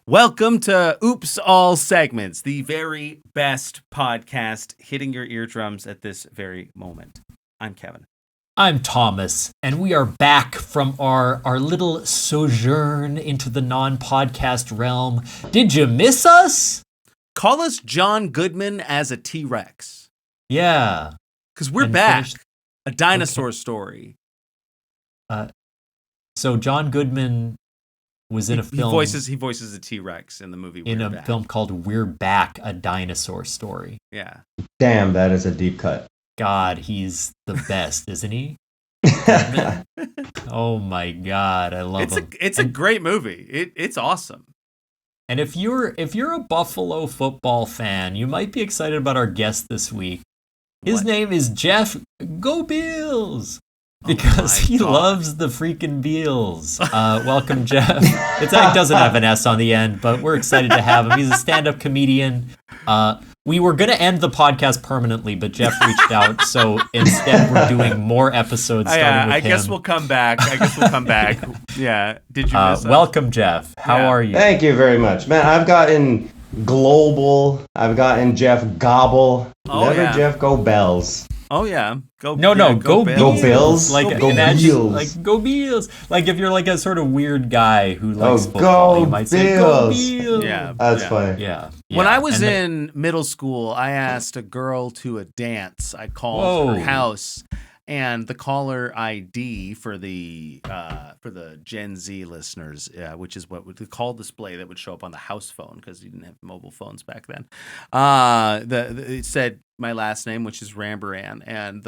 Welcome to Oops All Segments, the very best podcast hitting your eardrums at this very moment. I'm Kevin. I'm Thomas, and we are back from our little sojourn into the non-podcast realm. Did you miss us? Call us John Goodman as a T-Rex. Yeah. Because we're back. A dinosaur story. So John Goodman was in a film. He voices a T-Rex in the movie We're Back. Film called We're Back, a Dinosaur Story. Yeah. Damn, that is a deep cut. God, he's the best, isn't he? Oh my God, I love him. It's a great movie. It's awesome. And if you're a Buffalo football fan, you might be excited about our guest this week. His name is Jeff Gobeil. Because he loves the freaking Beals. Welcome, Jeff. It doesn't have an S on the end, but we're excited to have him. He's a stand-up comedian. We were going to end the podcast permanently, but Jeff reached out, so instead we're doing more episodes starting with him. I guess we'll come back. Yeah. Did you miss us? Welcome, Jeff. How are you? Thank you very mumuch. Man, I've gotten global. I've gotten Jeff Gobeil. Jeff Gobeils. Oh yeah, Go Bills. Like Go Bills. Like if you're like a sort of weird guy who likes football, you might say Go Bills. Yeah, that's funny. Yeah. When I was in middle school, I asked a girl to a dance. I called her house, and the caller ID for the Gen Z listeners, which is what the call display that would show up on the house phone because you didn't have mobile phones back then. It said my last name, which is Ramberran, and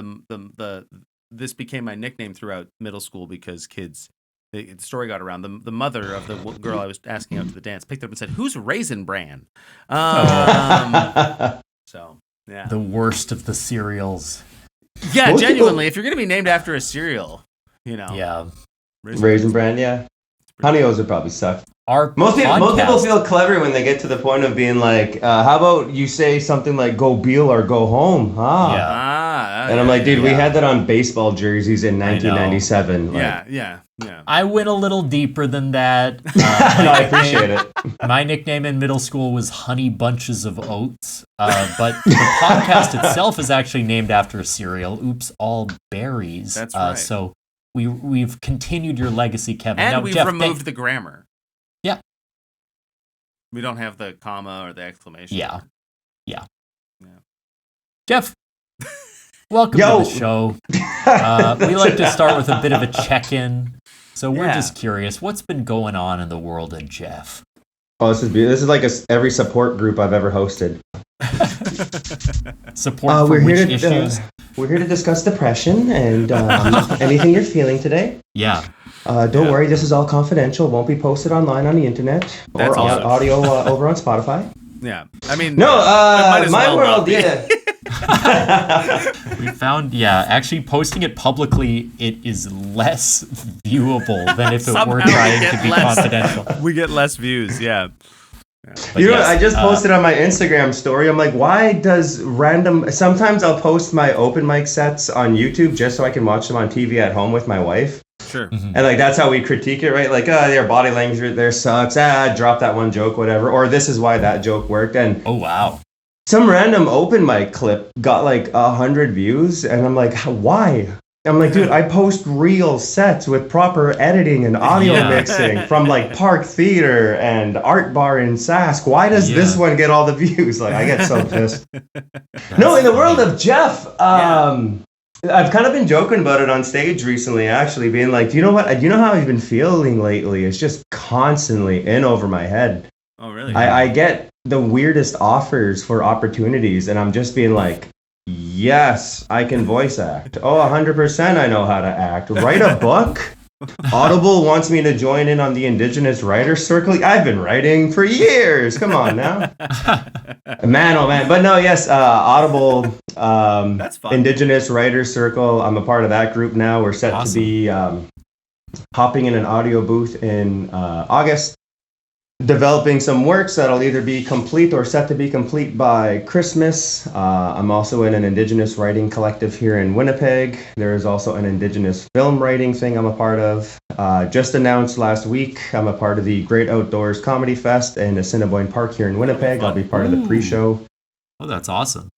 this became my nickname throughout middle school because kids. The story got around. The mother of the girl I was asking out to the dance picked up and said, "Who's Raisin Bran?" So yeah, the worst of the cereals. Yeah, genuinely, if you're gonna be named after a cereal, Yeah. Raisin Bran, yeah. Honey O's would probably suck. Most people feel clever when they get to the point of being like, how about you say something like "Go Beal" or "Go Home"? And I'm like, dude, we had that on baseball jerseys in 1997. Yeah. I went a little deeper than that. I appreciate it. My nickname in middle school was Honey Bunches of Oats, but the podcast itself is actually named after a cereal, Oops All Berries. That's right. So we've continued your legacy, Kevin. And now, we've Jeff, removed the grammar. Yeah. We don't have the comma or the exclamation. Yeah. Jeff, welcome to the show. We like to start with a bit of a check-in. So we're just curious, what's been going on in the world of Jeff? Oh, this is beautiful. This is like every support group I've ever hosted. Support for which issues? We're here to discuss depression and anything you're feeling today. Yeah. Don't worry, this is all confidential. It won't be posted online on the internet or audio over on Spotify. Yeah. I mean, my world, We found, actually posting it publicly, it is less viewable than if it were trying to be confidential. We get less views, yeah. I just posted on my Instagram story. I'm like, why does sometimes I'll post my open mic sets on YouTube just so I can watch them on TV at home with my wife. Sure. Mm-hmm. And like, that's how we critique it, right? Like, their body language there sucks. Drop that one joke, whatever. Or this is why that joke worked. And oh, wow. Some random open mic clip got like 100 views. And I'm like, why? I'm like, dude, I post real sets with proper editing and audio mixing from like Park Theater and Art Bar in Sask. Why does this one get all the views? Like, I get so pissed. No, in the world of Jeff, I've kind of been joking about it on stage recently, actually, being like, do you know what? You know how I've been feeling lately? It's just constantly in over my head. Oh, really? I get the weirdest offers for opportunities, and I'm just being like, yes, I can voice act. Oh, 100% I know how to act. Write a book? Audible wants me to join in on the Indigenous Writers Circle. I've been writing for years. Come on now. Man, oh man. But no, yes, Audible, that's fun. Indigenous Writers Circle. I'm a part of that group now. We're set to be hopping in an audio booth in August. developing some works that'll either be complete or set to be complete by Christmas. I'm also in an Indigenous writing collective here in Winnipeg. There is also an Indigenous film writing thing I'm a part of. Just announced last week, I'm a part of the Great Outdoors Comedy Fest in Assiniboine Park here in Winnipeg. I'll be part of the pre-show. Oh, that's awesome.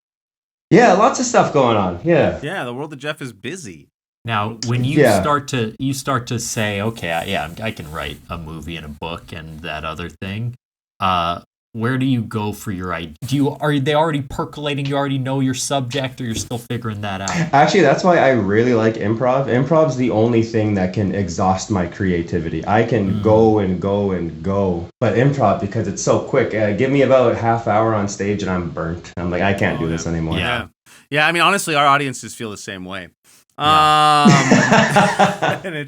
Yeah, lots of stuff going on. Yeah. Yeah, the world of Jeff is busy. Now, when you start to say, okay, I can write a movie and a book and that other thing, where do you go for your idea? Are they already percolating? You already know your subject, or you're still figuring that out? Actually, that's why I really like improv. Improv's the only thing that can exhaust my creativity. I can go and go and go, but improv, because it's so quick, give me about half hour on stage and I'm burnt. I'm like, I can't do this anymore. Yeah. I mean, honestly, our audiences feel the same way.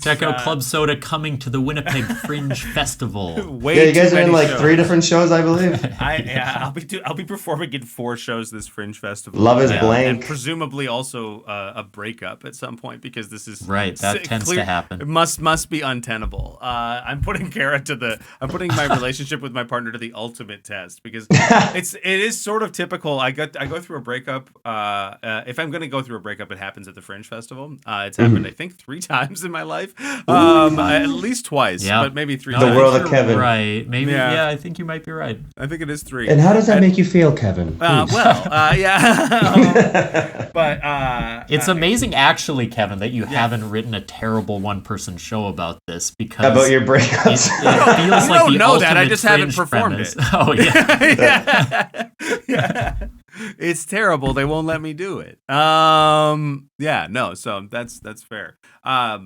Check out Club Soda coming to the Winnipeg Fringe Festival. You guys are in like 3 different shows, I believe. I'll be performing in 4 shows this Fringe Festival. Love is blank, and presumably also a breakup at some point, because this is right. That tends to happen. It must be untenable. I'm putting my relationship with my partner to the ultimate test, because it is sort of typical. I go through a breakup. If I'm going to go through a breakup, it happens at the Fringe Festival. It's happened, I think, 3 times in my life. At least twice, but maybe 3 times. The world of Kevin. Right. Maybe, I think you might be right. I think it is 3. And how does that make you feel, Kevin? It's amazing, actually, Kevin, that you haven't written a terrible one-person show about this, because... About your breakups? It feels like the ultimate that. I just haven't performed premise. it. Oh, yeah. Yeah. It's terrible. They won't let me do it. So that's fair. I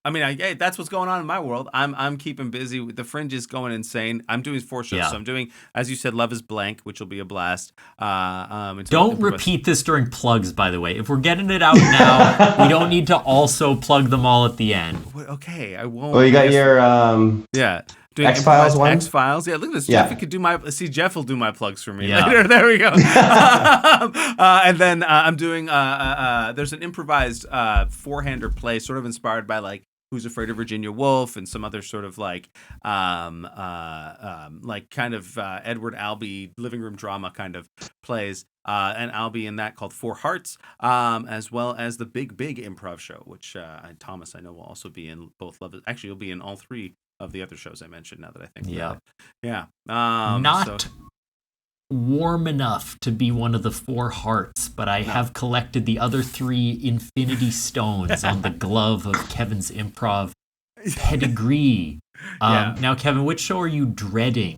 mean, hey, that's what's going on in my world. I'm keeping busy. The Fringe is going insane. I'm doing 4 shows. So I'm doing, as you said, Love is Blank, which will be a blast. Don't repeat this during plugs, by the way. If we're getting it out now, we don't need to also plug them all at the end. Okay, I won't. Well, you got your X-Files one? X-Files. Yeah, look at this. Yeah. Jeff will do my plugs for me Yeah. later. There we go. And then I'm doing, there's an improvised 4-hander play sort of inspired by like Who's Afraid of Virginia Woolf and some other sort of like kind of Edward Albee living room drama kind of plays. And I'll be in that, called 4 Hearts, as well as the Big Improv show, which Thomas, I know, will also be in both. Actually, you'll be in all 3 of the other shows I mentioned, now that I think about it. Yeah. Not warm enough to be one of the 4 hearts, but I have collected the other 3 infinity stones on the glove of Kevin's improv pedigree. Now, Kevin, which show are you dreading?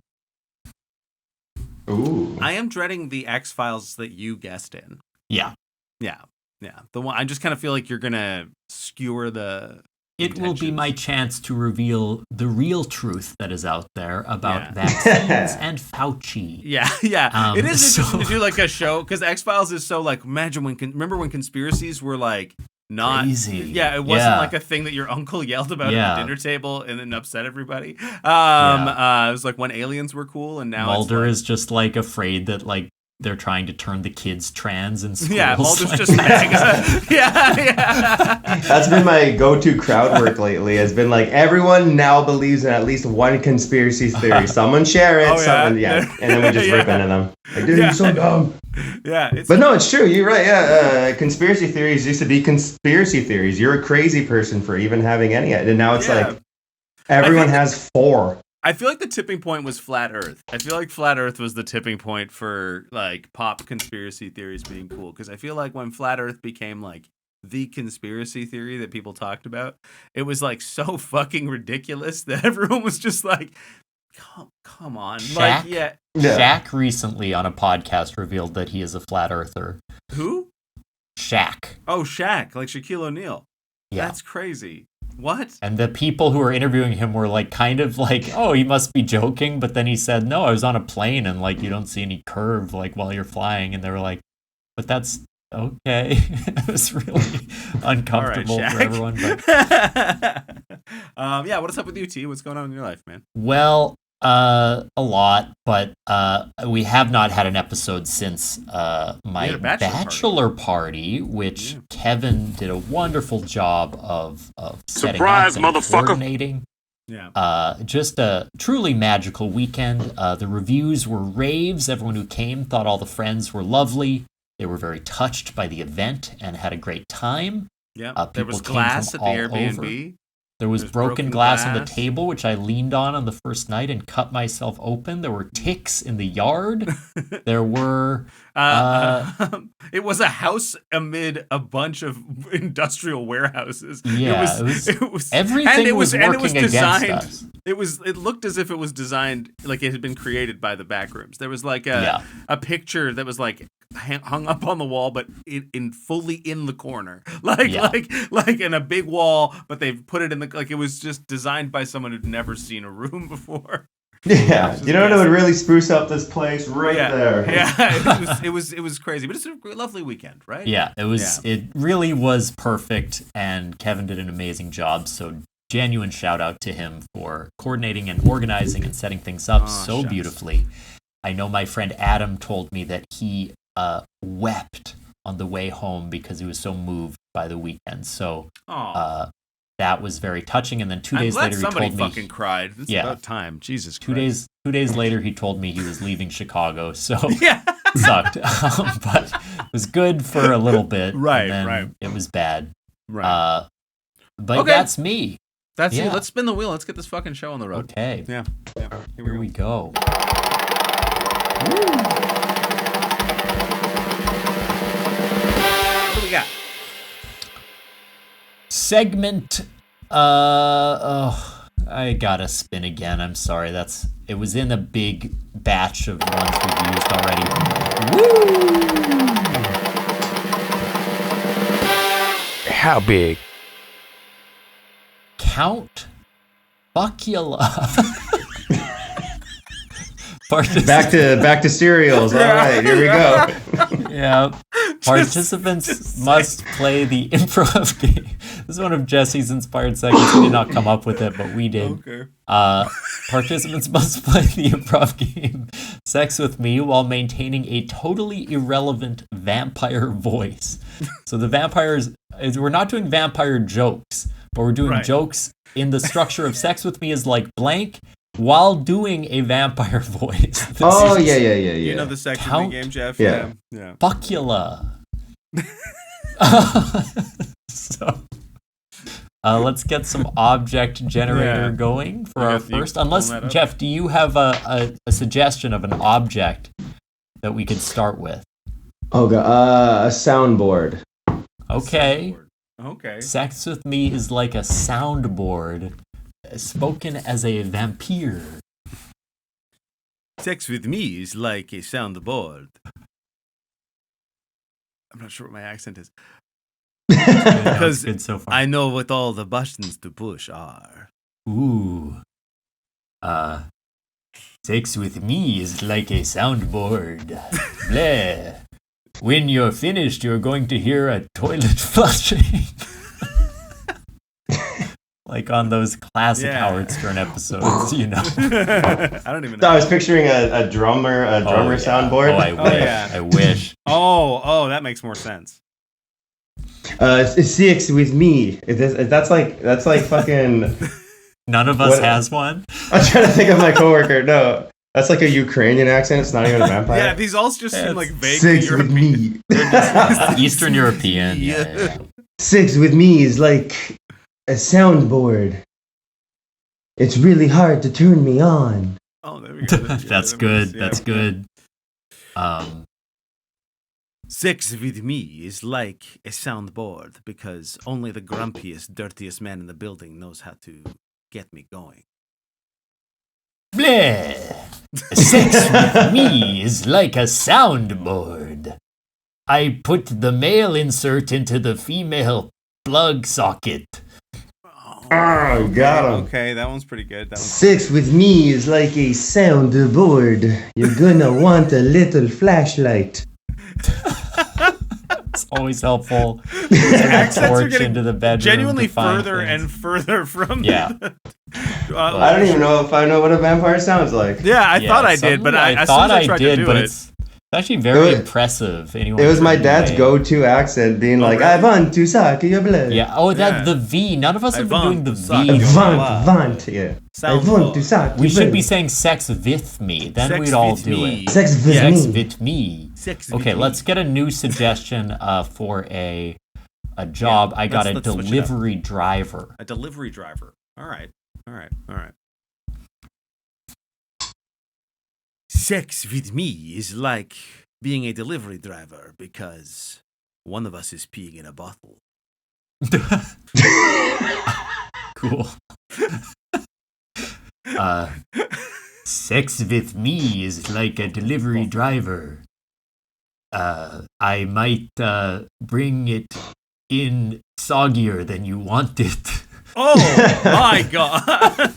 Ooh. I am dreading the X-Files that you guessed in. Yeah. The one, I just kind of feel like you're gonna skewer the... It will be my chance to reveal the real truth that is out there about vaccines and Fauci. Yeah. It is interesting to do like a show, because X-Files is so like, remember when conspiracies were like not crazy. Yeah, it wasn't like a thing that your uncle yelled about at the dinner table and then upset everybody. It was like when aliens were cool, and now Mulder is just like afraid that like they're trying to turn the kids trans in schools. Yeah, Mulder's just That's been my go-to crowd work lately. Has been like, everyone now believes in at least one conspiracy theory. Someone share it, and then we just rip into them. Like, dude, you're so dumb. But no, it's true. You're right. Conspiracy theories used to be conspiracy theories. You're a crazy person for even having any, and now it's like everyone has 4. I feel like the tipping point was Flat Earth. I feel like Flat Earth was the tipping point for like pop conspiracy theories being cool. Because I feel like when Flat Earth became like the conspiracy theory that people talked about, it was like so fucking ridiculous that everyone was just like, come on. Shaq, Shaq recently on a podcast revealed that he is a flat earther. Who? Shaq. Oh, Shaq, like Shaquille O'Neal. Yeah. That's crazy. What? And the people who were interviewing him were like, kind of like, oh, he must be joking. But then he said, no, I was on a plane and like, you don't see any curve like while you're flying. And they were like, but that's okay. It was really uncomfortable for everyone. But... what's up with you, T? What's going on in your life, man? Well, a lot, but we have not had an episode since my bachelor party, which Kevin did a wonderful job of setting surprise, up and motherfucker. coordinating. Just a truly magical weekend. The reviews were raves. Everyone who came thought all the friends were lovely. They were very touched by the event and had a great time. Yeah, there was glass at the Airbnb. There was broken glass on the table, which I leaned on the first night and cut myself open. There were ticks in the yard. There were... it was a house amid a bunch of industrial warehouses. Yeah, it was everything was working against us. It looked as if it was designed like it had been created by the backrooms. There was like a picture that was like hung up on the wall, but fully in the corner, like in a big wall. But they've put it in the it was just designed by someone who'd never seen a room before. Yeah, you know what would really spruce up this place there. Yeah, it was crazy, but it's a lovely weekend, right? Yeah, it was. Yeah. It really was perfect, and Kevin did an amazing job. So genuine shout out to him for coordinating and organizing and setting things up beautifully. I know my friend Adam told me that he wept on the way home because he was so moved by the weekend. So that was very touching. And then 2 days later, he told me fucking cried. It's about time. Jesus Christ. 2 days later, he told me he was leaving Chicago. So sucked, but it was good for a little bit. Right. And then right. It was bad. Right. But that's me. That's you. Let's spin the wheel. Let's get this fucking show on the road. Okay. Yeah. Here we go. What do we got? Segment. I gotta spin again. I'm sorry. It was in a big batch of ones we've used already. Woo! How big? Count Buckula. Back to cereals. All right, here we go. Yeah. Participants must play the improv game. This is one of Jesse's inspired segments. We did not come up with it, but we did. Okay. Participants must play the improv game Sex with Me while maintaining a totally irrelevant vampire voice. So the vampires, we're not doing vampire jokes, but we're doing jokes in the structure of Sex with Me is like blank while doing a vampire voice. Yeah. You know the Sex with Me game, Jeff? Yeah. Buckula. So, let's get some object generator going for our first. Unless, Jeff, do you have a suggestion of an object that we could start with? Oh, God. A soundboard. Okay. Okay. Sex with Me is like a soundboard, spoken as a vampire. Sex with Me is like a soundboard. I'm not sure what my accent is. Because so I know what all the buttons to push are. Ooh. Sex with Me is like a soundboard. Bleh. When you're finished, you're going to hear a toilet flushing. Like on those classic Howard Stern episodes, you know. I don't even know. I was picturing a drummer soundboard. Oh, I wish. Oh, that makes more sense. Sex with Me. That's like fucking. None of us has one. I'm trying to think of my coworker. No, that's like a Ukrainian accent. It's not even a vampire. Yeah, these all just seem like vaguely Sex with Me. Eastern European. Yeah. Sex with Me is like a soundboard. It's really hard to turn me on. Oh, there we go. That's good. That's good. Sex with Me is like a soundboard because only the grumpiest, dirtiest man in the building knows how to get me going. Bleh. Sex with Me is like a soundboard. I put the male insert into the female plug socket. Oh, got him. Okay, that one's pretty good. Sex with Me is like a soundboard. You're gonna want a little flashlight. It's always helpful. A torch into the bedroom. Genuinely further and further from. Yeah. I don't even know if I know what a vampire sounds like. Yeah, I thought I did, but I thought I did, but actually very impressive. It was my dad's go-to accent, being like, really? I want to suck your blood. Yeah. Oh, the V. None of us have been doing the V. I want, yeah. I want to suck. We should be saying sex with me. Then we'd all do it. Sex with me. Okay, let's get a new suggestion for a job. Yeah, I got a delivery driver. A delivery driver. All right. Sex with me is like being a delivery driver because one of us is peeing in a bottle. Cool. Sex with me is like a delivery driver. I might bring it in soggier than you want it. Oh my God.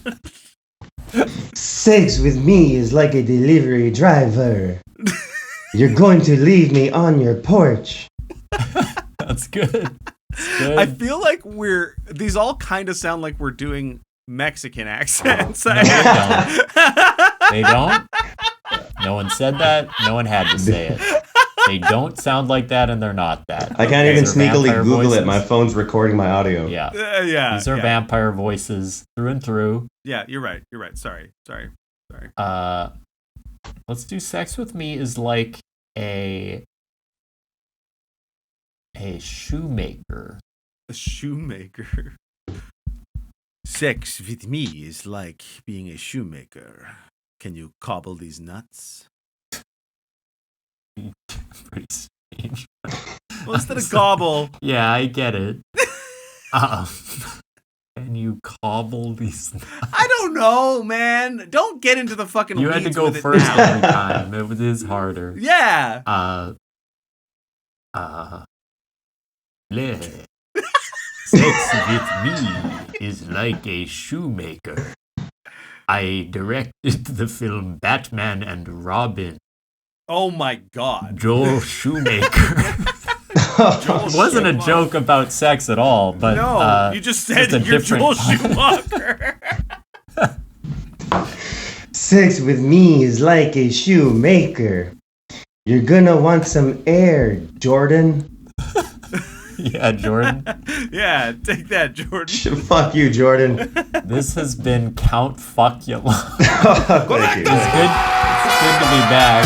Sex with me is like a delivery driver. You're going to leave me on your porch. That's good. I feel like these all kind of sound like we're doing Mexican accents. No, they don't. No one said that. No one had to say it. They don't sound like that, and they're not that. I can't even sneakily Google voices. It. My phone's recording my audio. Yeah. These are vampire voices through and through. Yeah, you're right. Sorry. Let's do sex with me is like a shoemaker. A shoemaker. Sex with me is like being a shoemaker. Can you cobble these nuts? Pretty strange. Well, instead of gobble. Yeah, I get it. Can you cobble these nuts? I don't know, man. Don't get into the fucking You weeds had to go with first it every time. It is harder. Yeah. Bleh. Sex with me is like a shoemaker. I directed the film Batman and Robin. Oh my God. Joel Shoemaker. It wasn't a joke about sex at all, but no, you just said you're Joel Schumacher. Sex with me is like a shoemaker. You're gonna want some air, Jordan. Yeah, Jordan. Yeah, take that, Jordan. Fuck you, Jordan. This has been Count Fuckula. Thank you. It's good to be back.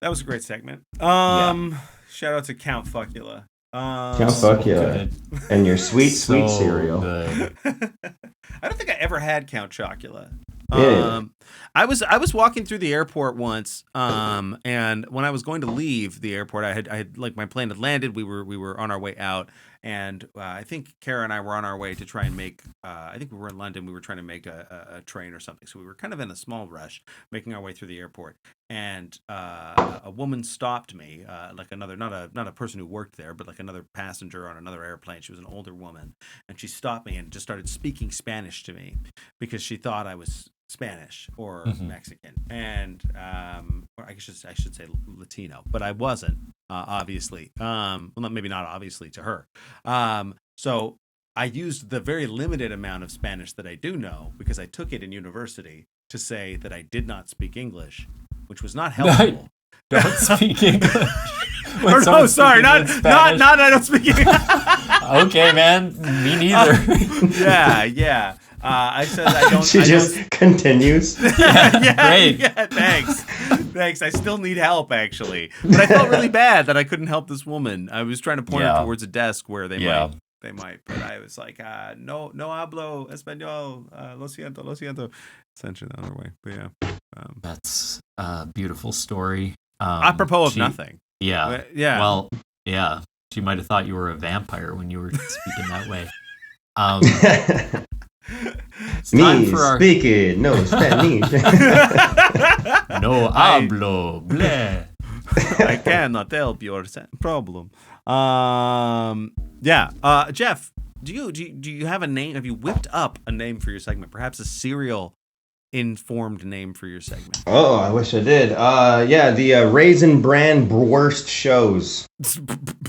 That was a great segment. Shout out to Count Fuckula. Count Fuckula. And your sweet cereal. I don't think I ever had Count Chocula. Yeah. I was walking through the airport once, and when I was going to leave the airport, I had like my plane had landed. We were on our way out, and I think Kara and I were on our way to try and make. I think we were in London. We were trying to make a train or something, so we were kind of in a small rush, making our way through the airport. And a woman stopped me, like another not a person who worked there, but like another passenger on another airplane. She was an older woman, and she stopped me and just started speaking Spanish to me because she thought I was Spanish or Mexican, and or I should say Latino, but I wasn't, obviously. Well, maybe not obviously to her. So I used the very limited amount of Spanish that I do know, because I took it in university, to say that I did not speak English, which was not helpful. Don't speak English. Or no, sorry, not I don't speak English. Okay, man, me neither. Yeah. I said I don't. She just continues. Yeah, great. Yeah, thanks. I still need help, actually, but I felt really bad that I couldn't help this woman. I was trying to point her towards a desk where they might, but I was like, no hablo español, lo siento. Essentially the other way, but yeah. That's a beautiful story. Apropos of nothing. Yeah. Yeah. Well, yeah. She might have thought you were a vampire when you were speaking that way. It's time for our... speaking no Spanish. No hablo, bleh. I cannot help your problem. Jeff, do you have a name? Have you whipped up a name for your segment? Perhaps a serial informed name for your segment? Oh, I wish I did. The Raisin Bran Bworst shows.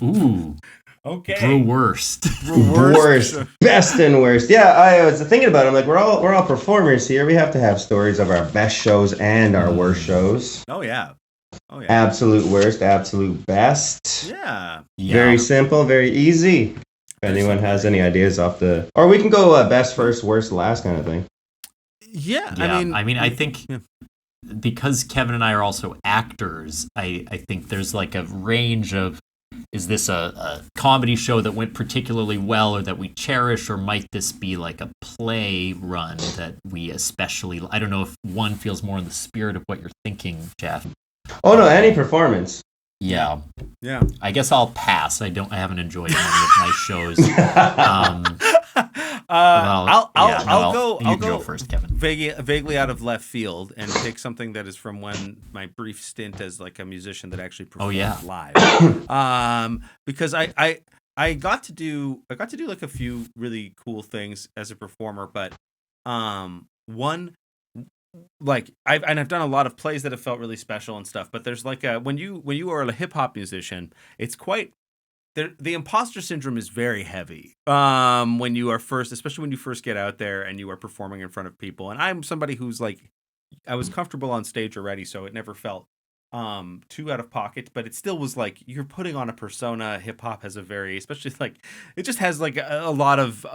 Ooh. Okay. Bworst. Worst, best and worst. Yeah, I was thinking about it. I'm like, we're all performers here. We have to have stories of our best shows and our worst shows. Oh yeah. Absolute worst, absolute best. Yeah. Very simple, very easy. If anyone has any ideas or we can go best first, worst last kind of thing. Yeah. I think because Kevin and I are also actors, I think there's like a range of, is this a comedy show that went particularly well or that we cherish, or might this be like a play run that we especially, I don't know if one feels more in the spirit of what you're thinking, Jeff. Oh no, any performance. Yeah. I guess I'll pass. I haven't enjoyed any of my shows. I'll go first, Kevin. Vaguely out of left field and pick something that is from my brief stint as like a musician that actually performed live. Because I got to do like a few really cool things as a performer, but one, like I've done a lot of plays that have felt really special and stuff, but there's like when you are a hip hop musician, it's quite the imposter syndrome is very heavy when you are especially when you first get out there and you are performing in front of people. And I'm somebody who's like, I was comfortable on stage already, so it never felt too out of pocket, but it still was like you're putting on a persona. Hip hop has a very, especially like, it just has like a lot of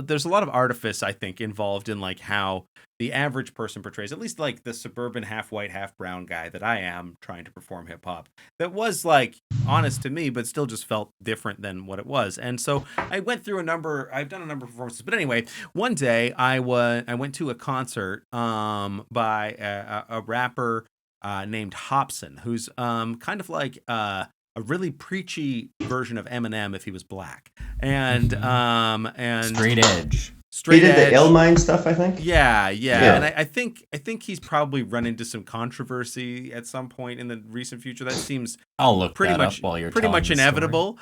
there's a lot of artifice, I think, involved in like how the average person portrays, at least like the suburban half white half brown guy that I am trying to perform hip hop, that was like honest to me but still just felt different than what it was. And so I've done a number of performances, but anyway, one day I went to a concert by a rapper named Hobson, who's kind of like a really preachy version of Eminem if he was black, and straight edge. He did the Illmind stuff, I think. Yeah. And I think he's probably run into some controversy at some point in the recent future. That seems pretty much inevitable.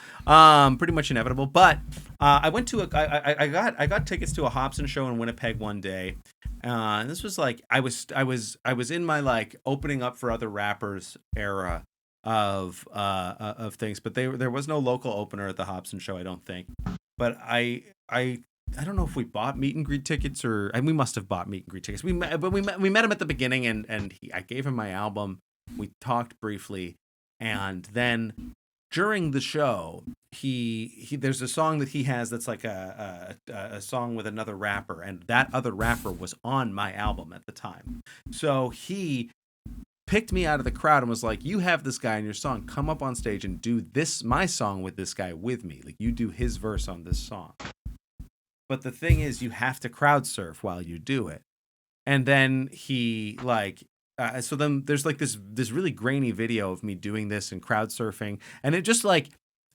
Pretty much inevitable. But I went to I got tickets to a Hobson show in Winnipeg one day. And this was like I was in my like opening up for other rappers era of things, but there was no local opener at the Hobson show, I don't think. But I don't know if we bought meet and greet tickets and we must have bought meet and greet tickets. We met him at the beginning, and I gave him my album. We talked briefly, and then during the show, there's a song that he has that's like a song with another rapper, and that other rapper was on my album at the time. So he picked me out of the crowd and was like, "You have this guy in your song. Come up on stage and do my song with this guy with me. Like, you do his verse on this song." But the thing is, you have to crowd surf while you do it. And then he like, so then there's like this really grainy video of me doing this and crowd surfing. And it just like,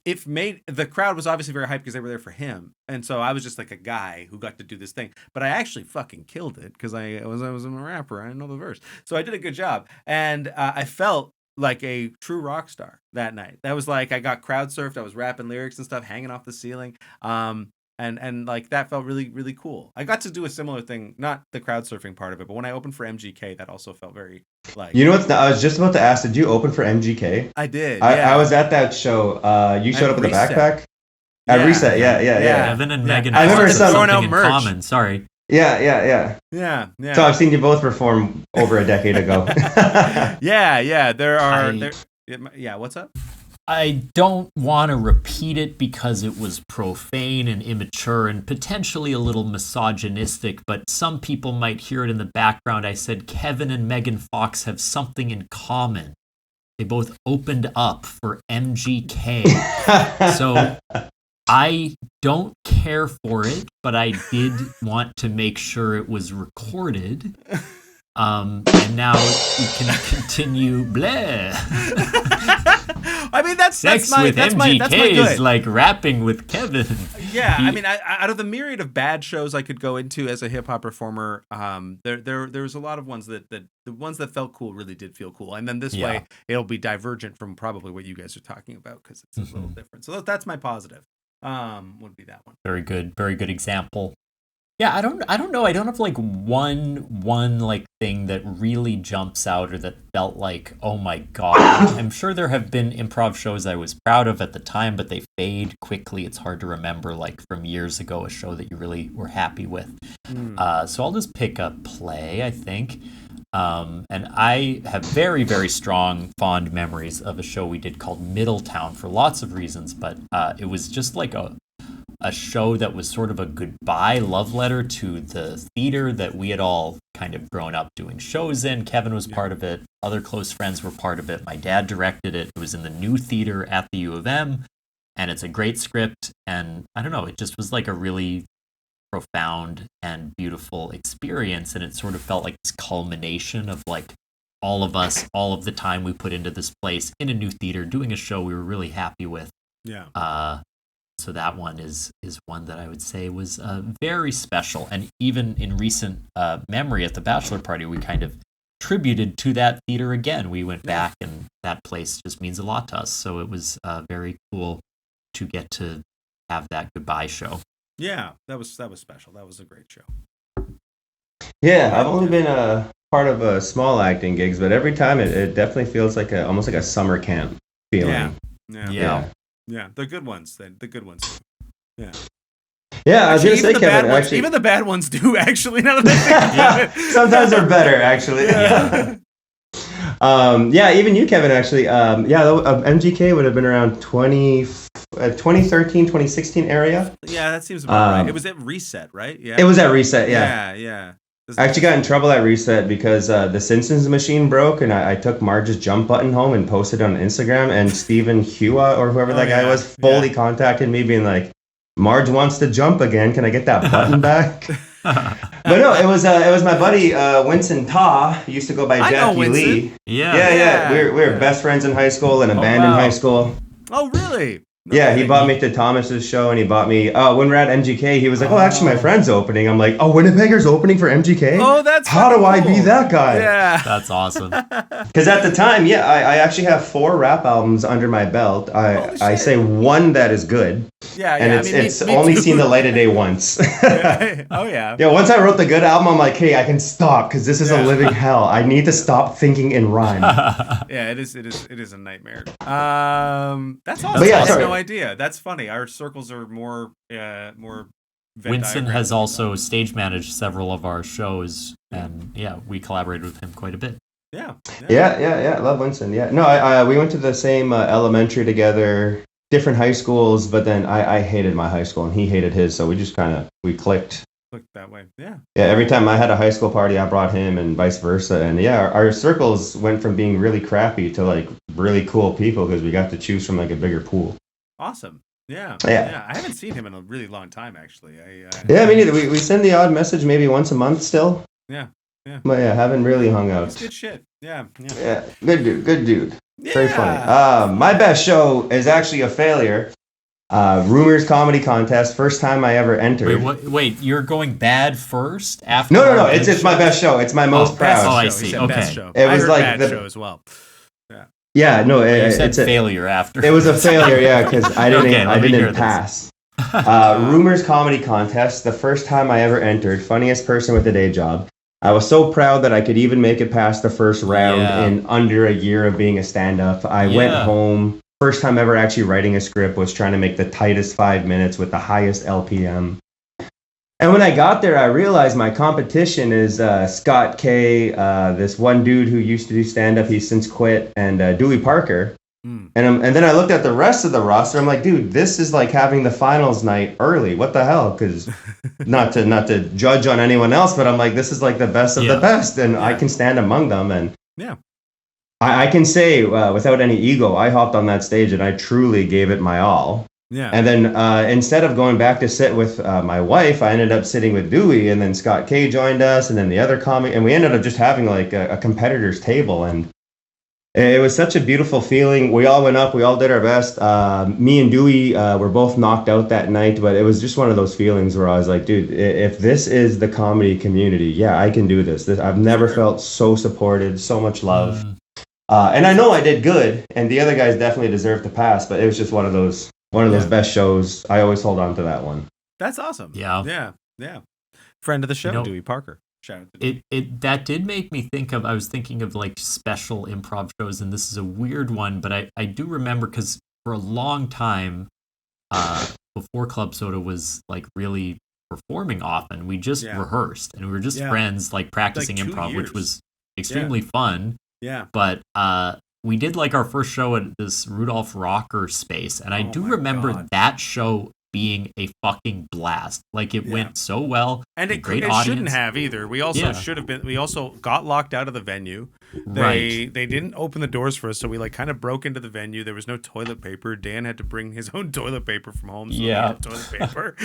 the crowd was obviously very hyped because they were there for him. And so I was just like a guy who got to do this thing. But I actually fucking killed it because I was a rapper. I didn't know the verse. So I did a good job. And I felt like a true rock star that night. That was like, I got crowd surfed. I was rapping lyrics and stuff, hanging off the ceiling. And like that felt really, really cool. I got to do a similar thing, not the crowd surfing part of it, but when I opened for MGK, that also felt very like. You know what? I was just about to ask, did you open for MGK? I did. I was at that show. You showed up with a backpack. At Reset, yeah. Evan and Megan. I remember something in common. Sorry. Yeah. So I've seen you both perform over a decade ago. Yeah. Yeah. What's up? I don't want to repeat it because it was profane and immature and potentially a little misogynistic, but some people might hear it in the background. I said Kevin and Megan Fox have something in common. They both opened up for MGK. So I don't care for it, but I did want to make sure it was recorded. And now you can continue. Blah. I mean, that's my MGK is like rapping with Kevin. Yeah, I mean, out of the myriad of bad shows I could go into as a hip hop performer, there was a lot of ones that the ones that felt cool really did feel cool, and then this way it'll be divergent from probably what you guys are talking about because it's a little different. So that's my positive. Would be that one. Very good example. Yeah, I don't know. I don't have like one like thing that really jumps out or that felt like, oh my God. I'm sure there have been improv shows I was proud of at the time, but they fade quickly. It's hard to remember like from years ago a show that you really were happy with. So I'll just pick a play, I think. And I have very, very strong, fond memories of a show we did called Middletown for lots of reasons, but it was just like a show that was sort of a goodbye love letter to the theater that we had all kind of grown up doing shows in. Kevin was part of it. Other close friends were part of it. My dad directed it. It was in the new theater at the U of M, and it's a great script. And I don't know, it just was like a really profound and beautiful experience. And it sort of felt like this culmination of like all of us, all of the time we put into this place in a new theater, doing a show we were really happy with. Yeah. So that one is one that I would say was very special. And even in recent memory at the bachelor party, we kind of tributed to that theater again. We went back, and that place just means a lot to us. So it was very cool to get to have that goodbye show. Yeah, that was special. That was a great show. Yeah, I've only been a part of small acting gigs, but every time it definitely feels like almost like a summer camp feeling. Yeah, the good ones. The good ones. Yeah. Yeah, I was going to say, Kevin, actually, even the bad ones do, actually, now that I think about it. Sometimes they're better, actually. Even you, Kevin, actually. MGK would have been around 2013, 2016 area. Yeah, that seems about right. It was at Reset, right? Yeah. It was at Reset, yeah. Yeah. I actually got in trouble at Reset because the Simpsons machine broke, and I took Marge's jump button home and posted it on Instagram, and Stephen Hua, or whoever that guy was, fully contacted me being like, Marge wants to jump again, can I get that button back? But no, it was my buddy Winston Ta, he used to go by Jackie Lee. Yeah. We were best friends in high school and a band in high school. Oh, really? Yeah, he bought me to Thomas's show, and he bought me, when we're at MGK, he was like, actually, my friend's opening. I'm like, Winnipegger's opening for MGK? Oh, that's How do I be that guy? Yeah. That's awesome. Because at the time, I actually have 4 rap albums under my belt. I say one that is good. Yeah, and it's only seen the light of day once. Oh, yeah. Yeah, once I wrote the good album, I'm like, hey, I can stop, because this is a living hell. I need to stop thinking in rhyme. Yeah, it is a nightmare. That's awesome. But yeah, I had no idea. That's funny. Our circles are more Winston has also stage managed several of our shows, and we collaborated with him quite a bit. Yeah. Love Winston. Yeah, no, we went to the same elementary together, different high schools, but then I hated my high school and he hated his, so we just we clicked. Clicked that way. Yeah. Yeah. Every time I had a high school party, I brought him, and vice versa. And our circles went from being really crappy to like really cool people because we got to choose from like a bigger pool. Awesome. Yeah. I haven't seen him in a really long time, actually. Yeah, me neither. We send the odd message maybe once a month still. Yeah. But haven't really hung out. It's good shit. Yeah. Good dude. Yeah. Very funny. My best show is actually a failure. Rumors Comedy Contest. First time I ever entered. Wait, you're going bad first? After? No. It's my best show. It's my most proud. I see. Okay. Best show. It was I heard like bad show as well. Yeah, no, you said failure after. It was a failure, because I didn't pass. Rumors Comedy Contest, the first time I ever entered, funniest person with a day job. I was so proud that I could even make it past the first round in under a year of being a stand-up. I went home, first time ever actually writing a script, was trying to make the tightest 5 minutes with the highest LPM. And when I got there, I realized my competition is Scott K, this one dude who used to do stand-up, he's since quit, and Dewey Parker. And then I looked at the rest of the roster, I'm like, dude, this is like having the finals night early. What the hell? Because not to judge on anyone else, but I'm like, this is like the best of the best, and I can stand among them. And I can say, without any ego, I hopped on that stage and I truly gave it my all. Yeah. And then instead of going back to sit with my wife, I ended up sitting with Dewey, and then Scott K joined us, and then the other comic, and we ended up just having like a competitor's table, and it was such a beautiful feeling. We all went up, we all did our best. Me and Dewey were both knocked out that night, but it was just one of those feelings where I was like, dude, if this is the comedy community, I can do this. I've never felt so supported, so much love. And I know I did good, and the other guys definitely deserved to pass, but it was just one of those best shows. I always hold on to that one. That's awesome. Yeah. Friend of the show, You know, Dewey Parker. Shout out to that did make me think of, I was thinking of like special improv shows, and this is a weird one, but I do remember, because for a long time, before Club Soda was like really performing often, we just rehearsed, and we were just friends, like practicing like improv, years. which was extremely fun. Yeah. But we did like our first show at this Rudolph Rocker space, and I do remember that show being a fucking blast. Like, it went so well, and it great it audience. shouldn't have either. We also should have been. We also got locked out of the venue. They didn't open the doors for us, so we like kind of broke into the venue. There was no toilet paper. Dan had to bring his own toilet paper from home. So we had toilet paper.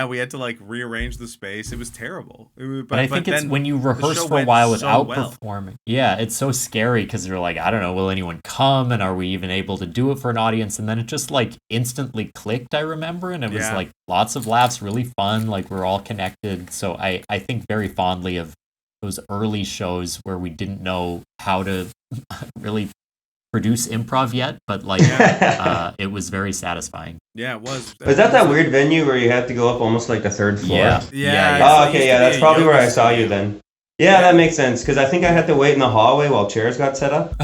We had to like rearrange the space. It was terrible. But I think it's when you rehearse for a while without performing. Yeah, it's so scary, because you're like, I don't know, will anyone come, and are we even able to do it for an audience? And then it just like instantly clicked, I remember, and it was like lots of laughs, really fun, like we're all connected. So I think very fondly of those early shows where we didn't know how to really produce improv yet, but like it was very satisfying. Yeah, it was. Was that weird venue where you had to go up almost like the third floor? Yeah. Oh, okay, that's probably where I saw you then. Yeah, that makes sense, because I think I had to wait in the hallway while chairs got set up.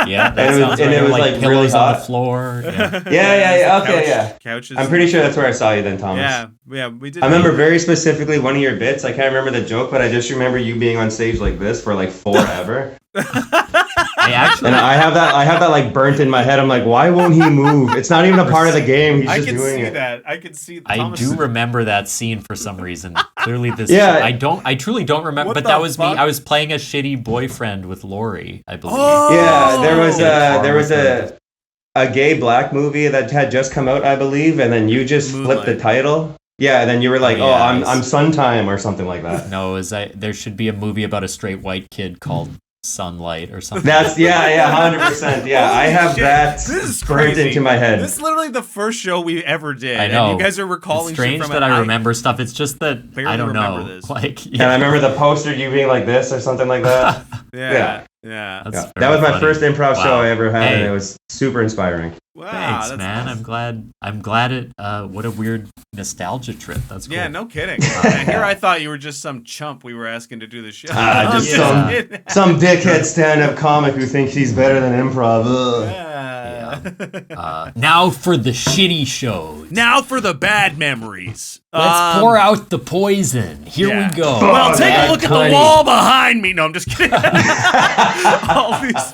Yeah, it was like really pillows hot on the floor. Yeah. Couches. I'm pretty sure that's where I saw you then, Thomas. Yeah, we did. I remember very specifically one of your bits. I can't remember the joke, but I just remember you being on stage like this for like forever. And I have that like burnt in my head. I'm like, why won't he move? It's not even a part of the game. He's just doing it. I can see. I do remember that scene for some reason. Clearly, I truly don't remember. But that was me. I was playing a shitty boyfriend with Lori, I believe. There was a gay black movie that had just come out, I believe, and then you just flipped the title. Yeah, and then you were like, I'm Sun Time or something like that. No, there should be a movie about a straight white kid called Sunlight or something. That's 100%. Yeah, I have that burnt into my head. This is literally the first show we ever did. I know. And you guys are recalling. It's strange shit from that I remember stuff. It's just that I don't know. This. Like, and I remember the poster, you being like this or something like that. Yeah. That was my first improv show I ever had, and it was super inspiring. Wow, thanks, man. Awesome. I'm glad it. What a weird nostalgia trip. That's cool. Yeah, no kidding. And here I thought you were just some chump we were asking to do the show. Some dickhead stand-up comic who thinks he's better than improv. Now for the shitty shows. Now for the bad memories. Let's pour out the poison. Here we go. Well, take a look at the wall behind me. No, I'm just kidding.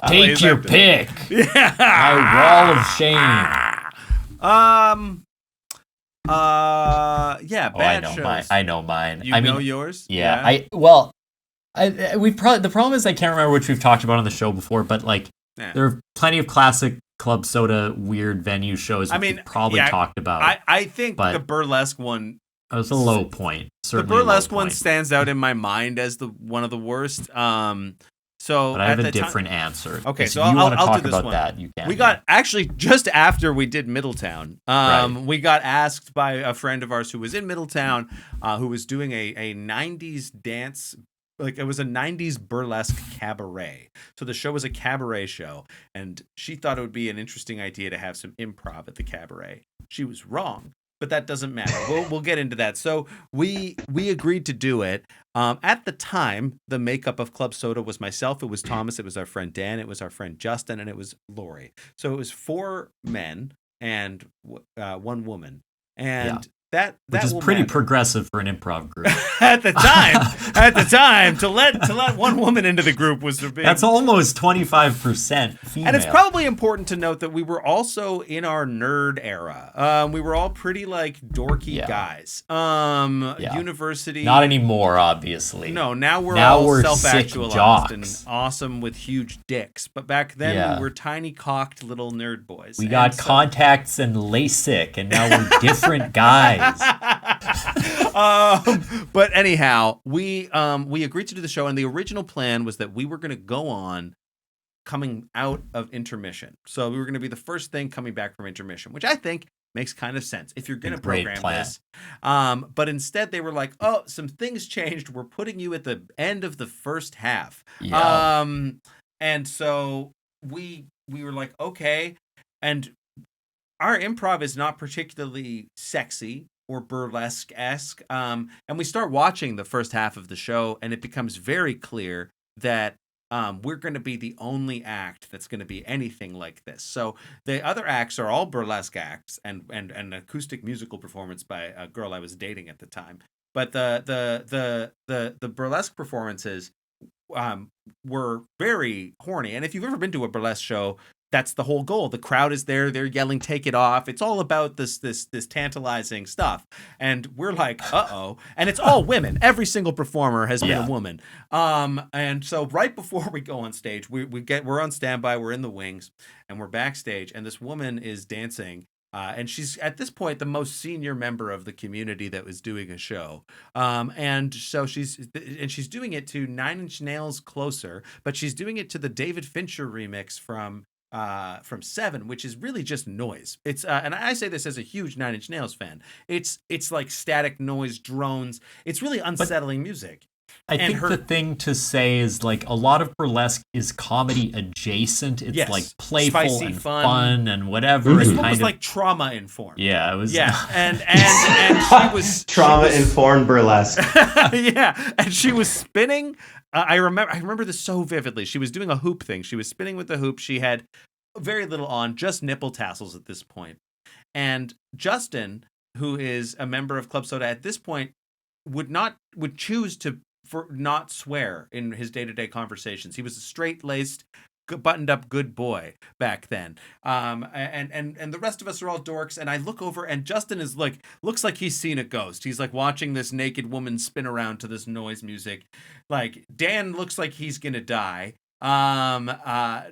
Take your pick. Yeah. My wall of shame. Bad shows. I know mine. You know yours? Yeah. The problem is I can't remember which we've talked about on the show before, but like there are plenty of classic Club Soda weird venue shows which we've probably talked about. I think the burlesque one was a low point. The burlesque one stands out in my mind as one of the worst. But I have a different answer. Okay, so if you want to I'll talk do this about one. that, you can. We got actually just after we did Middletown. We got asked by a friend of ours who was in Middletown, who was doing a 90s dance. Like, it was a 90s burlesque cabaret. So the show was a cabaret show, and she thought it would be an interesting idea to have some improv at the cabaret. She was wrong, but that doesn't matter. We'll get into that. So we agreed to do it. At the time, the makeup of Club Soda was myself, it was Thomas, it was our friend Dan, it was our friend Justin, and it was Lori. So it was 4 men and 1 woman. And which is pretty progressive for an improv group. At the time, to let 1 woman into the group was the big. That's almost 25% female. And it's probably important to note that we were also in our nerd era. We were all pretty like dorky guys. University. Not anymore, obviously. No, now we're self-actualized and awesome with huge dicks. But back then we were tiny cocked little nerd boys. We got contacts and LASIK, and now we're different guys. But anyhow, we agreed to do the show, and the original plan was that we were going to go on coming out of intermission. So we were going to be the first thing coming back from intermission, which I think makes kind of sense if you're going to program this. But instead, they were like, "Oh, some things changed. We're putting you at the end of the first half." Yeah. And so we were like, okay, and our improv is not particularly sexy. or burlesque-esque. And we start watching the first half of the show, and it becomes very clear that we're going to be the only act that's going to be anything like this. So the other acts are all burlesque acts and an acoustic musical performance by a girl I was dating at the time. But the burlesque performances were very horny. And if you've ever been to a burlesque show, that's the whole goal. The crowd is there. They're yelling, "Take it off." It's all about this tantalizing stuff. And we're like, uh-oh. And it's all women. Every single performer has been a woman. And so right before we go on stage, we're on standby. We're in the wings and we're backstage. And this woman is dancing. And she's at this point the most senior member of the community that was doing a show. And so she's doing it to 9 Inch Nails' Closer, but she's doing it to the David Fincher remix from Seven, which is really just noise. It's and I say this as a huge 9 Inch Nails fan. It's like static noise, drones. It's really unsettling music. I think the thing to say is like a lot of burlesque is comedy adjacent. It's like playful spicy, and fun and whatever. This one one was like trauma informed. Yeah, it was. Yeah, and she was trauma informed burlesque. Yeah, and she was spinning. I remember this so vividly. She was doing a hoop thing. She was spinning with the hoop. She had very little on, just nipple tassels at this point. And Justin, who is a member of Club Soda at this point, would choose to not swear in his day-to-day conversations. He was a straight-laced, buttoned-up good boy back then. And the rest of us are all dorks. And I look over, and Justin is like, looks like he's seen a ghost. He's like watching this naked woman spin around to this noise music. Like Dan looks like he's gonna die. I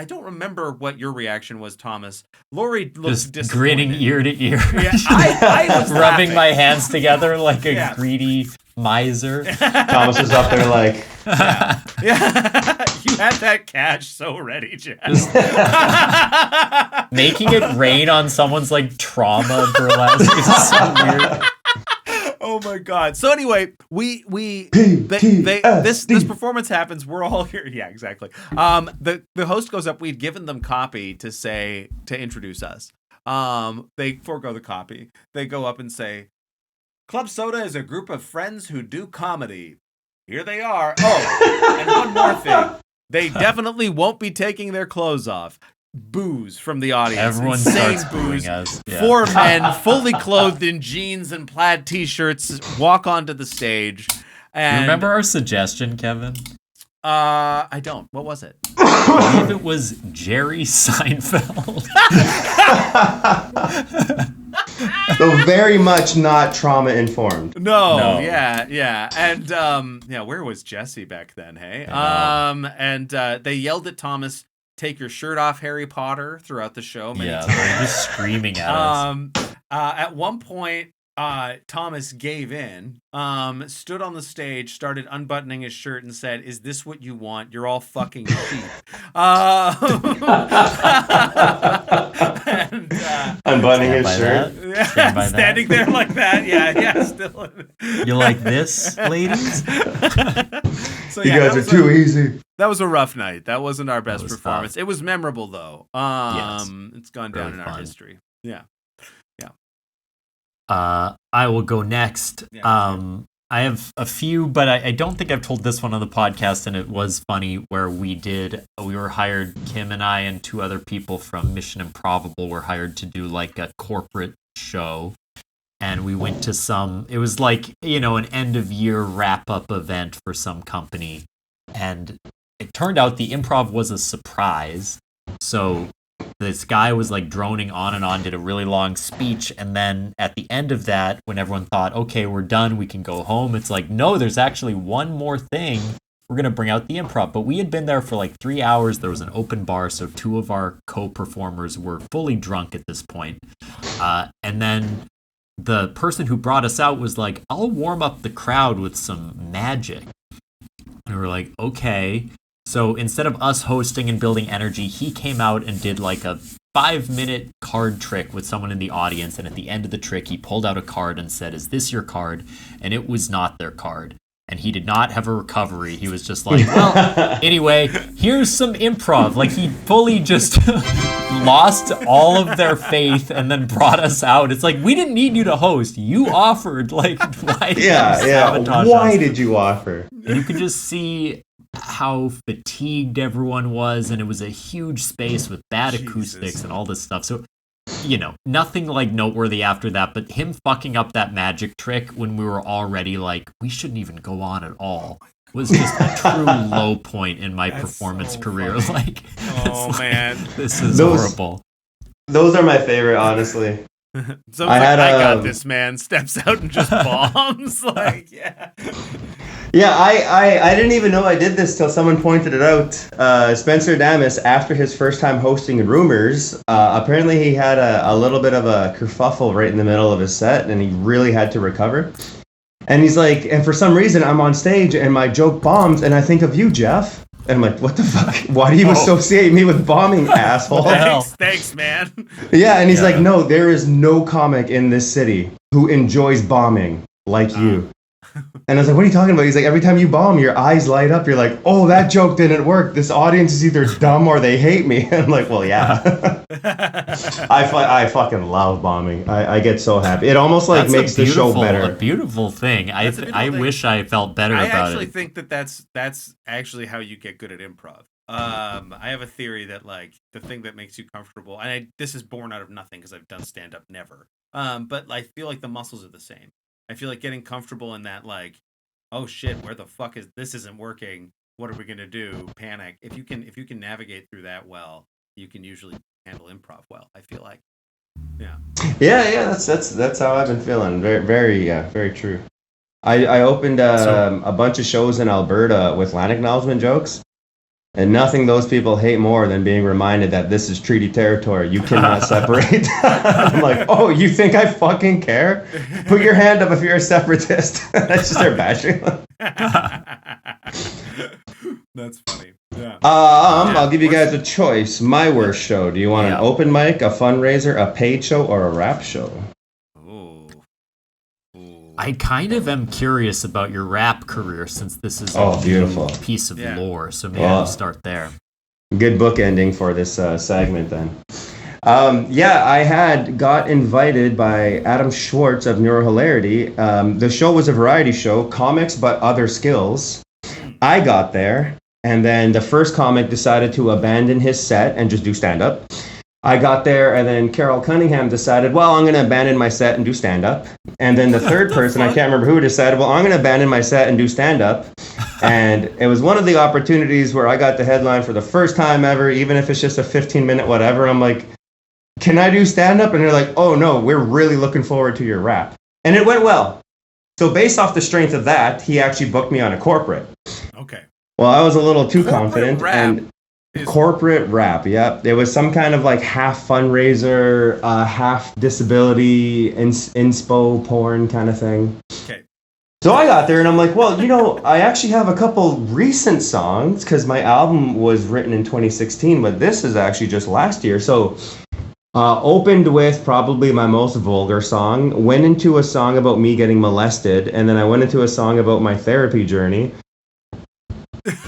don't remember what your reaction was, Thomas. Lori looked just grinning ear to ear. Yeah, I was rubbing my hands together like a greedy miser. Thomas was up there like, yeah. You had that cash so ready, Jeff. Making it rain on someone's like trauma burlesque is so weird. Oh my God. So anyway, this performance happens. We're all here. Yeah, exactly. The host goes up. We'd given them copy to introduce us. They forego the copy. They go up and say, "Club Soda is a group of friends who do comedy. Here they are. Oh, and one more thing. They definitely won't be taking their clothes off." Boos from the audience. Everyone starts booing us. Yeah. 4 men fully clothed in jeans and plaid t-shirts walk onto the stage. And you remember our suggestion, Kevin? I don't. What was it? I believe it was Jerry Seinfeld. So very much not trauma informed. No. Yeah. And where was Jesse back then, hey? And they yelled at Thomas, "Take your shirt off, Harry Potter," throughout the show. Yeah, they're just screaming at us. At one point, Thomas gave in, stood on the stage, started unbuttoning his shirt, and said, "Is this what you want? You're all fucking sheep." Unbuttoning his shirt. Standing there like that. Yeah, still. You like this, ladies? So, you guys are too easy. That was a rough night. That wasn't our best performance. Tough. It was memorable, though. Yes. It's gone down in our history. Yeah. I will go next. Yeah. I have a few, but I don't think I've told this one on the podcast, and it was funny where we were hired, Kim and I and 2 other people from Mission Improbable were hired to do like a corporate show. And we went to it was like, an end of year wrap up event for some company. And it turned out the improv was a surprise. So this guy was like droning on and on, did a really long speech. And then at the end of that, when everyone thought, okay, we're done, we can go home, it's like, no, there's actually one more thing. We're going to bring out the improv. But we had been there for like 3 hours. There was an open bar. So 2 of our co-performers were fully drunk at this point. And then the person who brought us out was like, "I'll warm up the crowd with some magic." And we were like, okay. So instead of us hosting and building energy, he came out and did like a 5-minute card trick with someone in the audience. And at the end of the trick, he pulled out a card and said, "Is this your card?" And it was not their card. And he did not have a recovery. He was just like, well, anyway, here's some improv. Like he fully just lost all of their faith and then brought us out. It's like, we didn't need you to host. You offered. Like, why? Why did you offer? And you could just see how fatigued everyone was, and it was a huge space with bad acoustics and all this stuff. So, nothing like noteworthy after that, but him fucking up that magic trick when we were already like, we shouldn't even go on at all, was just a true low point in my performance career. Funny. Like, man, this is horrible. Those are my favorite, honestly. So I got this, man. Steps out and just bombs. Like, yeah. Yeah, I didn't even know I did this till someone pointed it out. Spencer Damas, after his first time hosting Rumors, apparently he had a little bit of a kerfuffle right in the middle of his set, and he really had to recover. And he's like, and for some reason I'm on stage and my joke bombs, and I think of you, Jeff. And I'm like, what the fuck? Why do you associate me with bombing, asshole? Thanks, man. Yeah, and he's like, no, there is no comic in this city who enjoys bombing like you. And I was like, what are you talking about? He's like, every time you bomb, your eyes light up. You're like, oh, that joke didn't work. This audience is either dumb or they hate me. And I'm like, well, yeah. I fucking love bombing. I get so happy. It almost like makes the show better. A beautiful thing. I wish I felt better about it. I actually think that's actually how you get good at improv. I have a theory that like the thing that makes you comfortable, and this is born out of nothing because I've done stand up never. But I feel like the muscles are the same. I feel like getting comfortable in that, like, oh shit, where the fuck is this? Isn't working. What are we gonna do? Panic. If you can navigate through that well, you can usually handle improv well. I feel like, yeah. That's how I've been feeling. Very, very, very true. I opened a bunch of shows in Alberta with land acknowledgement jokes. And nothing those people hate more than being reminded that this is treaty territory. You cannot separate. I'm like, oh, you think I fucking care? Put your hand up if you're a separatist. That's just their bashing. That's funny. Yeah. I'll give you guys a choice. My worst show. Do you want an open mic, a fundraiser, a paid show, or a rap show? I kind of am curious about your rap career since this is beautiful piece of lore. So maybe I'll start there. Good book ending for this segment then. I had got invited by Adam Schwartz of Neurohilarity. The show was a variety show, comics but other skills. I got there, and then the first comic decided to abandon his set and just do stand-up. I got there, and then Carol Cunningham decided, well, I'm going to abandon my set and do stand-up. And then the third person, I can't remember who, decided, well, I'm going to abandon my set and do stand-up. And it was one of the opportunities where I got the headline for the first time ever, even if it's just a 15-minute whatever. I'm like, can I do stand-up? And they're like, oh, no, we're really looking forward to your rap. And it went well. So based off the strength of that, he actually booked me on a corporate. Okay. Well, I was a little too confident. Rap. Corporate rap, yep. There was some kind of like half fundraiser, half disability, inspo porn kind of thing. Okay. So I got there and I'm like, well, I actually have a couple recent songs because my album was written in 2016, but this is actually just last year. So opened with probably my most vulgar song, went into a song about me getting molested, and then I went into a song about my therapy journey.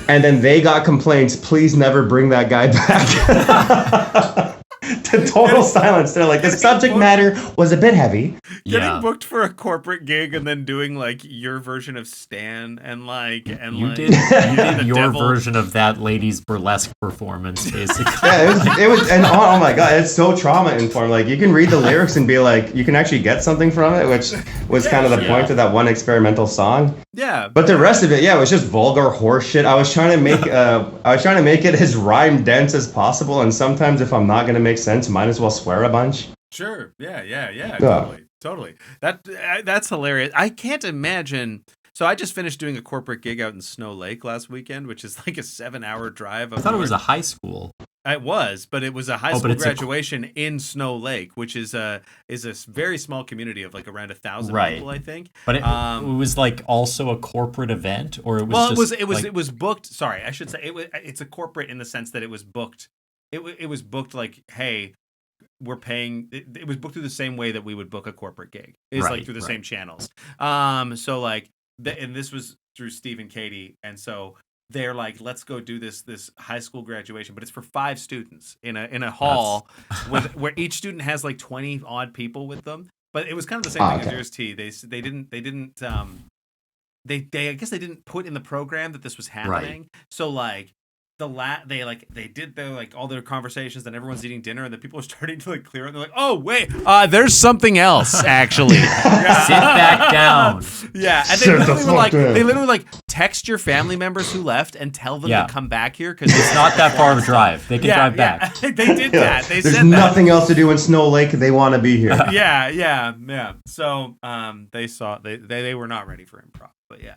And then they got complaints, please never bring that guy back. To total silence. They're like, the subject matter was a bit heavy. Getting booked for a corporate gig and then doing like your version of Stan and you did your version of that lady's burlesque performance, basically. Yeah, it was, and oh my god, it's so trauma informed. Like you can read the lyrics and be like, you can actually get something from it, which was kind of the point of that one experimental song. Yeah. But the rest of it, it was just vulgar horse shit. I was trying to make it as rhyme dense as possible, and sometimes if I'm not gonna make sense, might as well swear a bunch. Sure. Yeah. Totally. That's hilarious. I can't imagine. So I just finished doing a corporate gig out in Snow Lake last weekend, which is like a 7-hour drive. I thought it was a high school. It was, but it was a high school graduation in Snow Lake, which is a very small community of like around 1,000 people, I think. But it was like also a corporate event, or it was it was booked. Sorry, I should say it's a corporate in the sense that it was booked. It was booked like, hey, we're paying. It was booked through the same way that we would book a corporate gig. It's like through the same channels. So like, and this was through Steve and Katie, and so they're like, let's go do this high school graduation, but it's for 5 students in a hall where each student has like 20 odd people with them. But it was kind of the same thing as yours, T. They didn't I guess they didn't put in the program that this was happening. Right. So like they did their like all their conversations, then everyone's eating dinner, and then people are starting to like clear it. And they're like, oh wait, there's something else actually. Sit back down. Yeah, and they literally like text your family members who left and tell them to come back here because it's not that far of a drive. They can drive back. They did that. They There's said nothing else to do in Snow Lake. They want to be here. Yeah. So they were not ready for improv, but yeah.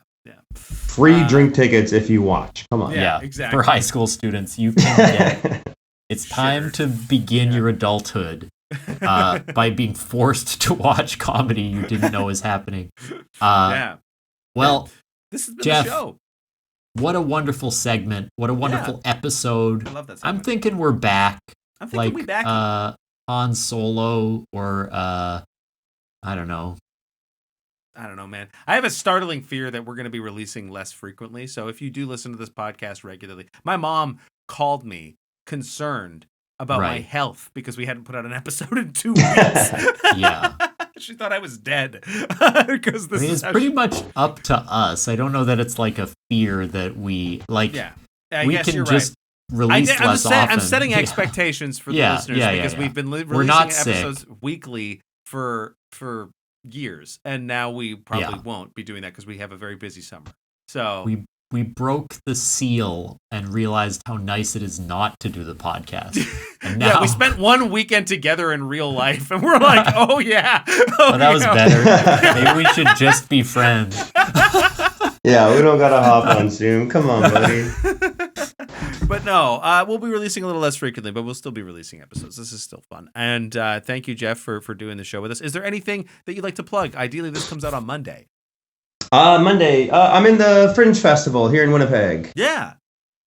Free drink tickets if you watch. Come on. Yeah, exactly. For high school students, you can get. It's time to begin your adulthood by being forced to watch comedy you didn't know was happening. Well, this has been Jeff, the show. What a wonderful segment! What a wonderful episode! I love that segment. I'm thinking we're back. I'm thinking we're back. Han Solo or I don't know. I don't know, man. I have a startling fear that we're going to be releasing less frequently. So if you do listen to this podcast regularly, my mom called me concerned about my health because we hadn't put out an episode in 2 weeks. Yeah. She thought I was dead. Because it's pretty much up to us. I don't know that it's like a fear that we like. Yeah. We can just release less often. I'm setting expectations for the listeners because we've been releasing episodes weekly for years, and now we probably won't be doing that because we have a very busy summer. So we broke the seal and realized how nice it is not to do the podcast. And now we spent one weekend together in real life, and we're like, oh yeah, that was better. Maybe we should just be friends. Yeah, we don't gotta hop on Zoom. Come on, buddy. But no, we'll be releasing a little less frequently, but we'll still be releasing episodes. This is still fun. And thank you, Jeff, for doing the show with us. Is there anything that you'd like to plug? Ideally, this comes out on Monday. Monday. I'm in the Fringe Festival here in Winnipeg. Yeah.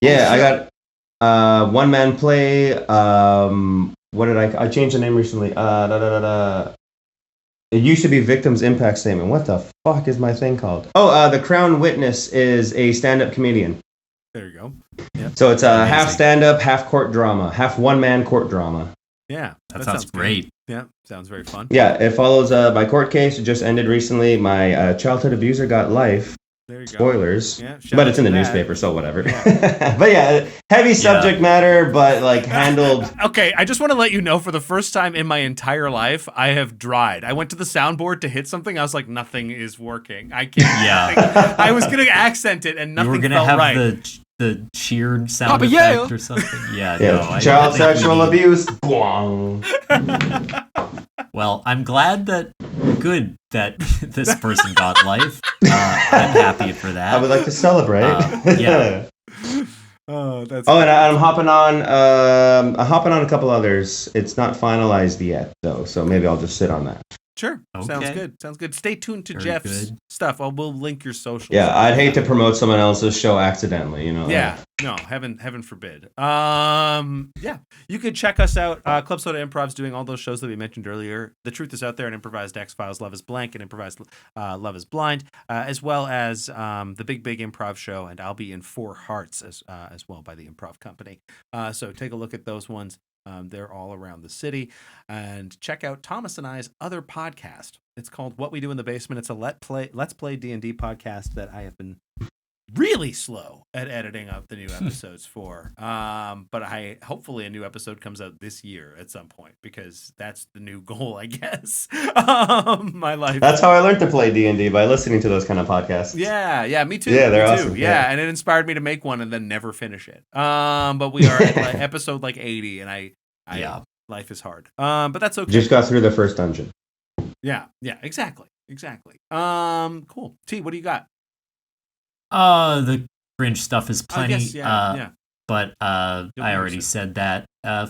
Yeah, I got one-man play. What did I changed the name recently. It used to be Victim's Impact Statement. What the fuck is my thing called? Oh, The Crown Witness is a stand-up comedian. There you go. Yep. So it's a half stand-up, half court drama, half one-man court drama. Yeah, that sounds great. Yeah, sounds very fun. Yeah, it follows my court case. It just ended recently. My childhood abuser got life. There you go. Spoilers. Yeah, but it's in the newspaper, so whatever. Yeah. But yeah, heavy subject matter, but like handled. Okay, I just want to let you know, for the first time in my entire life, I have dried. I went to the soundboard to hit something. I was like, nothing is working. I can't. Yeah. I was going to accent it, and nothing felt right. You were going to have the cheered sound effect or something. Yeah. No, child sexual abuse. Well, I'm glad that this person got life. I'm happy for that. I would like to celebrate. Yeah. That's and I'm hopping on. I'm hopping on a couple others. It's not finalized yet, though, so maybe I'll just sit on that. Sure. Okay. Sounds good. Stay tuned to Jeff's stuff. We'll link your socials. Yeah, I'd hate to promote someone else's show accidentally, you know. Yeah. No, heaven forbid. Yeah. You could check us out. Club Soda Improv's doing all those shows that we mentioned earlier. The Truth Is Out There and Improvised X-Files, Love is Blank and Improvised Love is Blind, as well as the Big Improv Show, and I'll be in Four Hearts as well by the Improv Company. So take a look at those ones. They're all around the city. And check out Thomas and I's other podcast. It's called What We Do in the Basement. It's a Let's Play D&D podcast that I have been really slow at editing up the new episodes for. But hopefully a new episode comes out this year at some point, because that's the new goal, I guess. My life. That's how I learned to play D&D, by listening to those kind of podcasts. Yeah, me too. Yeah, they're awesome. Yeah, and it inspired me to make one and then never finish it. But we are at episode 80, and life is hard. But that's okay. Just got through the first dungeon. Yeah, exactly. Cool. T, what do you got? The Fringe stuff is plenty. Yeah. But I already said that.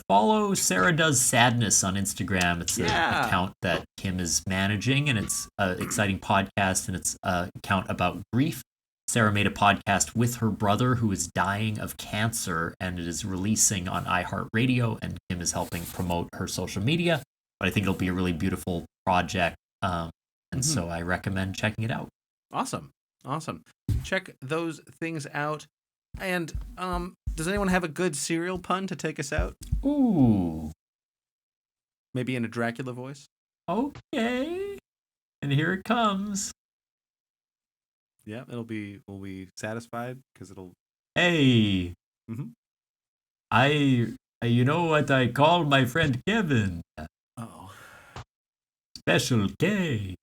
Follow Sarah Does Sadness on Instagram. It's an account that Kim is managing, and it's an exciting podcast, and it's an account about grief. Sarah made a podcast with her brother, who is dying of cancer, and it is releasing on iHeartRadio, and Kim is helping promote her social media. But I think it'll be a really beautiful project, so I recommend checking it out. Awesome. Check those things out. And does anyone have a good cereal pun to take us out? Ooh. Maybe in a Dracula voice? Okay. And here it comes. Yeah, we'll be satisfied because it'll. Hey. Mm-hmm. You know what I call my friend Kevin? Oh. Special K.